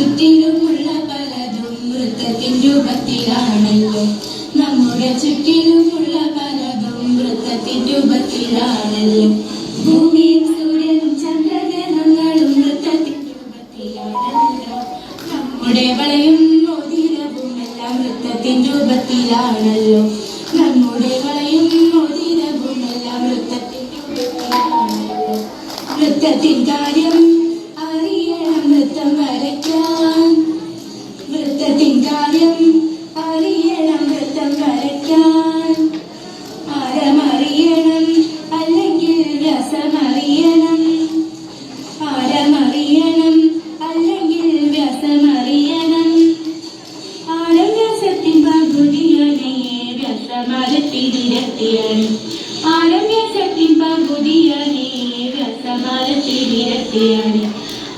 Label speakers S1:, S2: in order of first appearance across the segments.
S1: ചുറ്റിലുമുള്ള പലതും വൃത്തത്തിൻ രൂപത്തിലാണല്ലോ. നമ്മുടെ ചുറ്റിലുമുള്ള പലതും വൃത്തത്തിൻ രൂപത്തിലാണല്ലോ. ഭൂമിയും സൂര്യനും ചന്ദ്രഗ്രഹങ്ങളും വൃത്തത്തിൻ രൂപത്തിലാണല്ലോ. നമ്മുടെ വളയും മോതിരവും എല്ലാം വൃത്തത്തിൻ രൂപത്തിലാണല്ലോ. നമ്മുടെ വളയും മോതിരവും എല്ലാം വൃത്തത്തിൻ രൂപത്തിലാണല്ലോ. വൃത്തത്തിൻ കാര്യം അറിയണം വൃത്തം വരയ്ക്കാൻ. വൃത്തത്തിൻ കാര്യം അറിയണം വൃത്തം വരയ്ക്കാൻ. ആരമറിയണം അല്ലെങ്കിൽ വ്യാസമറിയണം. ആരമറിയണം അല്ലെങ്കിൽ വ്യാസമറിയണം. ആരം വ്യാസത്തിൻ പകുതിയാണ്, വ്യാസമാരത്തിരട്ടിയാണ്. ആരം വ്യാസത്തിൻ പകുതിയാണ്, വ്യാസമാരത്തിരട്ടിയാണ്.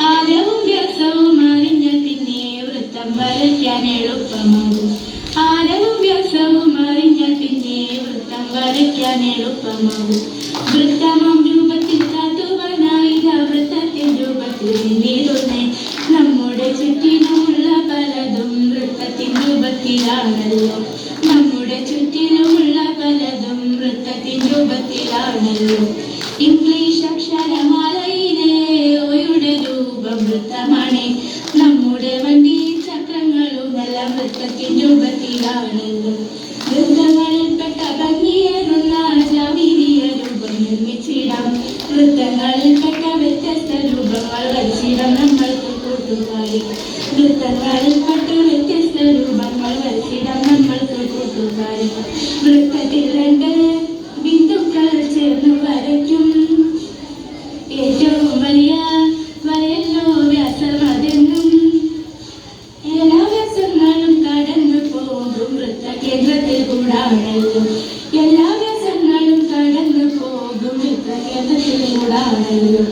S1: ആരവും വ്യാസവും അറിഞ്ഞാൽ പിന്നെ വൃത്തം വരയ്ക്കാൻ എളുപ്പമാകും. ആരവും വ്യാസവും അറിഞ്ഞാൽ പിന്നെ വൃത്തം വരയ്ക്കാൻ എളുപ്പമാകും. വൃത്തമാം രൂപത്തിൽ കാത്തുവാനായി വൃത്തത്തിൻ രൂപത്തിൽ നിന്നിരുന്നേ. നമ്മുടെ ചുറ്റിലുമുള്ള പലതും വൃത്തത്തിൻ രൂപത്തിലാണല്ലോ. നമ്മുടെ ചുറ്റിലുമുള്ള പലതും വൃത്തത്തിൻ രൂപത്തിലാണല്ലോ. ഇംഗ്ലീഷ് അക്ഷരമാലയിലെ ഓയുടെ രൂപം വൃത്തമാണ്. നമ്മുടെ വണ്ടി ചക്രങ്ങളുമെല്ലാം വൃത്തത്തിൻ രൂപത്തിലാണല്ലോ. വൃത്തങ്ങളിൽപ്പെട്ട ഭംഗിയേറുന്ന ജാതീയ രൂപം നിർമ്മിച്ചിടാം. വൃത്തങ്ങളിൽപ്പെട്ട വ്യത്യസ്ത രൂപങ്ങൾ വരച്ചിടാം നമ്മൾക്ക് കൂട്ടുകാരി. വൃത്തങ്ങളിൽപ്പെട്ട വ്യത്യസ്ത രൂപങ്ങൾ വരച്ചിടാം നമ്മൾക്ക് കൂട്ടുകാരി. വൃത്തത്തിൽ രണ്ട് ബിന്ദുക്കൾ ചേർന്ന് വരയ്ക്കും. ഏറ്റവും വലിയ വരയല്ലോ വ്യാസം അതെന്നും. എല്ലാ വ്യാസങ്ങളും കടന്നു പോകും വൃത്തകേന്ദ്രത്തിൽ കൂടാണല്ലോ. എല്ലാ വ്യാസങ്ങളും കടന്നു പോകും വൃത്തകേന്ദ്രത്തിൽ കൂടാണല്ലോ.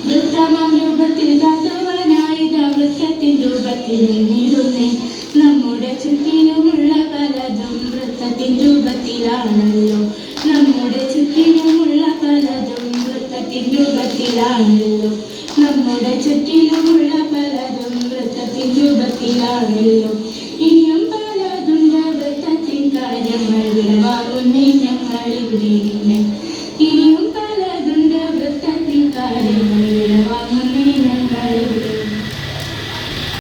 S1: വൃത്തമാം രൂപത്തിൽ കാത്തുവാനായി വൃത്തത്തിൻ രൂപത്തിൽ നിന്നിരുന്നേ. നമ്മുടെ ചുറ്റിലുമുള്ള പലതും വൃത്തത്തിൻ രൂപത്തിലാണല്ലോ. നമ്മുടെ ചുറ്റിലുമുള്ള പലതും വൃത്തത്തിൻ രൂപത്തിലാണല്ലോ. നമ്മുടെ ചുറ്റിലുമുള്ള പലതും വൃത്തത്തിൻ രൂപത്തിലാണല്ലോ. ഇനിയും പലതുണ്ട് വൃത്തത്തിൻ കാര്യങ്ങൾ വിടവാങ്ങുന്നേ ഞങ്ങൾ ഇവിടെ.